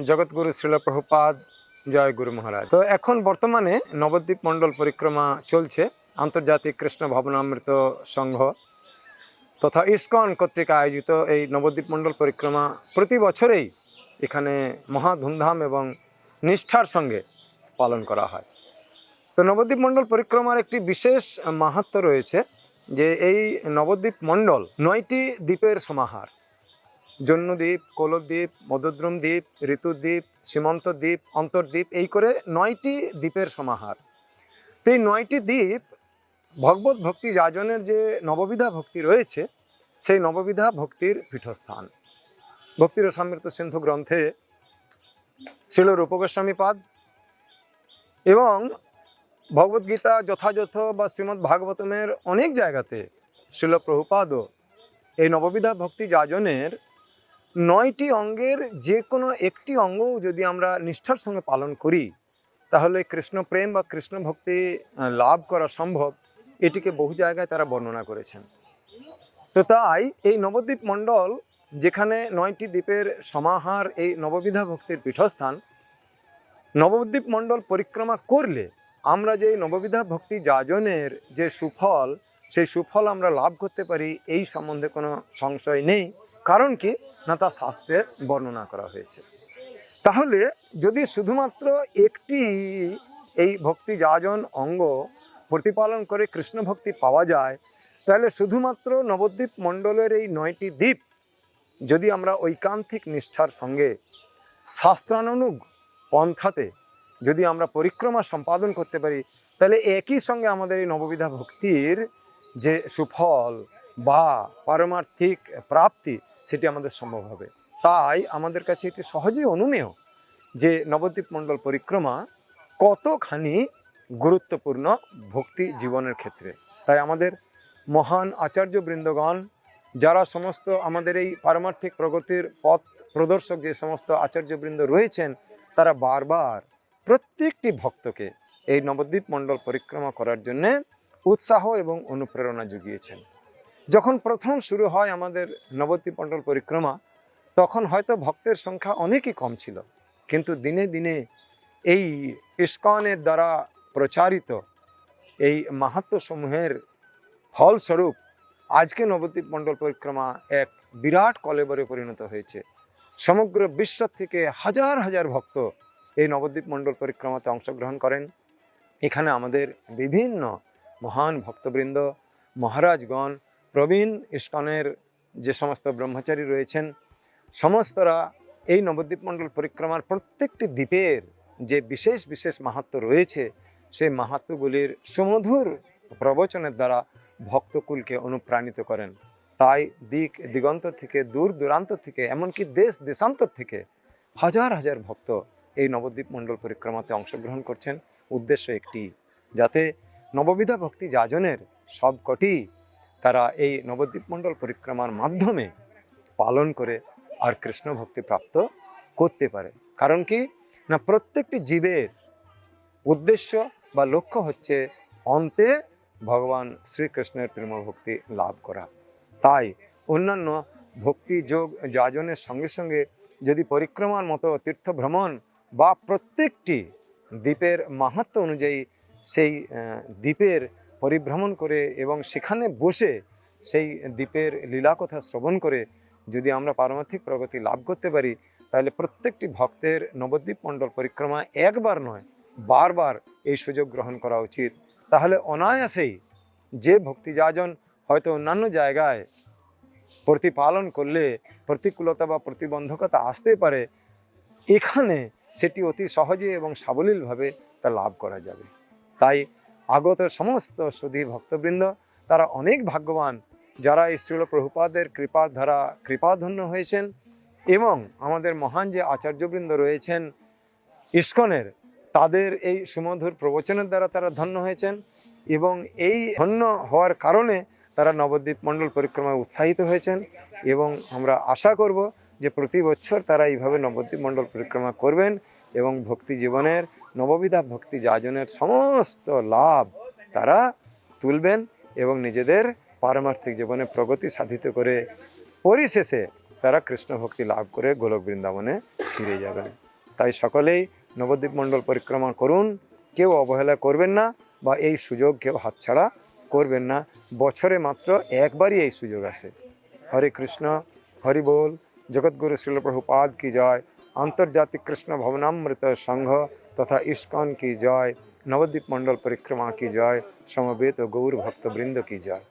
জগৎগুরু শ্রীল প্রভুপাদ, জয় গুরু মহারাজ। তো এখন বর্তমানে নবদ্বীপ মণ্ডল পরিক্রমা চলছে। আন্তর্জাতিক কৃষ্ণ ভবনামৃত সংঘ তথা ইস্কন কর্তৃক আয়োজিত এই নবদ্বীপ মণ্ডল পরিক্রমা প্রতি বছরেই এখানে মহা ধুমধাম এবং নিষ্ঠার সঙ্গে পালন করা হয়। তো নবদ্বীপ মণ্ডল পরিক্রমার একটি বিশেষ মাহাত্ম্য রয়েছে যে এই নবদ্বীপ মণ্ডল 9টি দ্বীপের সমাহার। জন্মদ্বীপ, কোলদ্বীপ, মধুদ্রুম দ্বীপ, ঋতুদ্বীপ, সীমন্ত দ্বীপ, অন্তর্দ্বীপ, এই করে 9টি দ্বীপের সমাহার। তো এই 9টি দ্বীপ ভগবত ভক্তি যাজনের যে নববিধা ভক্তি রয়েছে সেই নববিধা ভক্তির পীঠস্থান। ভক্তি রসামৃত সিন্ধু গ্রন্থে শ্রীল রূপ গোস্বামী পাদ এবং ভগবদ্গীতা যথাযথ বা শ্রীমদ্ ভাগবতমের অনেক জায়গাতে শ্রীল প্রভুপাদও এই নববিধা ভক্তি যাজনের 9টি অঙ্গের যে কোনো একটি অঙ্গও যদি আমরা নিষ্ঠার সঙ্গে পালন করি তাহলে কৃষ্ণ প্রেম বা কৃষ্ণ ভক্তি লাভ করা সম্ভব, এটিকে বহু জায়গায় তারা বর্ণনা করেছেন। তো তাই এই নবদ্বীপ মণ্ডল যেখানে 9টি দ্বীপের সমাহার, এই নববিধা ভক্তির পীঠস্থান, নবদ্বীপ মণ্ডল পরিক্রমা করলে আমরা যে নববিধা ভক্তি যাজনের যে সুফল, সেই সুফল আমরা লাভ করতে পারি এই সম্বন্ধে কোনো সংশয় নেই। কারণ কি না, তা শাস্ত্রে বর্ণনা করা হয়েছে। তাহলে যদি শুধুমাত্র একটি এই ভক্তি যাজন অঙ্গ প্রতিপালন করে কৃষ্ণ ভক্তি পাওয়া যায়, তাহলে শুধুমাত্র নবদ্বীপ মণ্ডলের এই 9টি দ্বীপ যদি আমরা ঐকান্তিক নিষ্ঠার সঙ্গে শাস্ত্রানুগ পন্থাতে যদি আমরা পরিক্রমা সম্পাদন করতে পারি, তাহলে একই সঙ্গে আমাদের এই নববিধা ভক্তির যে সুফল বা পারমার্থিক প্রাপ্তি সেটি আমাদের সম্ভব হবে। তাই আমাদের কাছে এটি সহজেই অনুমেয় যে নবদ্বীপ মণ্ডল পরিক্রমা কতখানি গুরুত্বপূর্ণ ভক্তি জীবনের ক্ষেত্রে। তাই আমাদের মহান আচার্য বৃন্দগণ, যারা সমস্ত আমাদের এই পারমার্থিক প্রগতির পথ প্রদর্শক যে সমস্ত আচার্যবৃন্দ রয়েছেন, তারা বারবার প্রত্যেকটি ভক্তকে এই নবদ্বীপ মণ্ডল পরিক্রমা করার জন্যে উৎসাহ এবং অনুপ্রেরণা জুগিয়েছেন। যখন প্রথম শুরু হয় আমাদের নবদ্বীপ মণ্ডল পরিক্রমা, তখন হয়তো ভক্তের সংখ্যা অনেকই কম ছিল, কিন্তু দিনে দিনে এই ইস্কনের দ্বারা প্রচারিত এই মাহাত্ম্যসমূহের ফলস্বরূপ আজকে নবদ্বীপ মণ্ডল পরিক্রমা এক বিরাট কলেবরে পরিণত হয়েছে। সমগ্র বিশ্ব থেকে হাজার হাজার ভক্ত এই নবদ্বীপ মণ্ডল পরিক্রমাতে অংশগ্রহণ করেন। এখানে আমাদের বিভিন্ন মহান ভক্তবৃন্দ, মহারাজগণ, প্রবীণ ইস্কনের যে সমস্ত ব্রহ্মচারী রয়েছেন, সমস্তরা এই নবদ্বীপ মণ্ডল পরিক্রমার প্রত্যেকটি দ্বীপের যে বিশেষ বিশেষ মাহাত্ম্য রয়েছে, সেই মাহাত্ম্যগুলির সুমধুর প্রবচনের দ্বারা ভক্তকুলকে অনুপ্রাণিত করেন। তাই দিক দিগন্ত থেকে, দূর দূরান্ত থেকে, এমনকি দেশ দেশান্তর থেকে হাজার হাজার ভক্ত এই নবদ্বীপ মণ্ডল পরিক্রমাতে অংশগ্রহণ করছেন। উদ্দেশ্য একটি, যাতে নববিধা ভক্তি যাজনের সবকটি তারা এই নবদ্বীপ মণ্ডল পরিক্রমার মাধ্যমে পালন করে আর কৃষ্ণ ভক্তি প্রাপ্ত করতে পারে। কারণ কি না, প্রত্যেকটি জীবের উদ্দেশ্য বা লক্ষ্য হচ্ছে অন্তে ভগবান শ্রীকৃষ্ণের প্রেম ভক্তি লাভ করা। তাই অন্যান্য ভক্তি যোগ যাজনের সঙ্গে সঙ্গে যদি পরিক্রমার মতো তীর্থ ভ্রমণ বা প্রত্যেকটি দ্বীপের মাহাত্ম্য অনুযায়ী সেই দ্বীপের পরিভ্রমণ করে এবং সেখানে বসে সেই দ্বীপের লীলা কথা শ্রবণ করে যদি আমরা পারমার্থিক প্রগতি লাভ করতে পারি, তাহলে প্রত্যেকটি ভক্তের নবদ্বীপ মণ্ডল পরিক্রমা একবার নয়, বারবার এই সুযোগ গ্রহণ করা উচিত। তাহলে অনায়াসেই যে ভক্তি যাজন হয়তো অন্যান্য জায়গায় প্রতিপালন করলে প্রতিকূলতা বা প্রতিবন্ধকতা আসতে পারে, এখানে সেটি অতি সহজে এবং সাবলীলভাবে তা লাভ করা যাবে। তাই আগত সমস্ত সুধী ভক্তবৃন্দ তারা অনেক ভাগ্যবান, যারা এই শ্রীল প্রভুপাদের কৃপার দ্বারা কৃপাধন্য হয়েছেন এবং আমাদের মহান যে আচার্যবৃন্দ রয়েছেন ইস্কনের, তাদের এই সুমধুর প্রবচনের দ্বারা তারা ধন্য হয়েছেন এবং এই ধন্য হওয়ার কারণে তারা নবদ্বীপ মণ্ডল পরিক্রমায় উৎসাহিত হয়েছেন। এবং আমরা আশা করব যে প্রতি বছর তারা এইভাবে নবদ্বীপ মণ্ডল পরিক্রমা করবেন এবং ভক্তি জীবনের নববিধা ভক্তি যাজনের সমস্ত লাভ তারা তুলবেন এবং নিজেদের পারমার্থিক জীবনে প্রগতি সাধিত করে পরিশেষে তারা কৃষ্ণ ভক্তি লাভ করে গোলক বৃন্দাবনে ফিরে যাবেন। তাই সকলেই নবদ্বীপ মণ্ডল পরিক্রমা করুন, কেউ অবহেলা করবেন না বা এই সুযোগ কেউ হাতছাড়া করবেন না। বছরে মাত্র একবারই এই সুযোগ আসে। হরে কৃষ্ণ, হরি বল। জগৎগুরু শিল প্রভুপাদ কি জয়। আন্তর্জাতিক কৃষ্ণ ভবনামৃত সংঘ তথা ইস্কন কি জয়। নবদ্বীপ মণ্ডল परिक्रमा की जय। समवेत गौर भक्तवृंद की जय।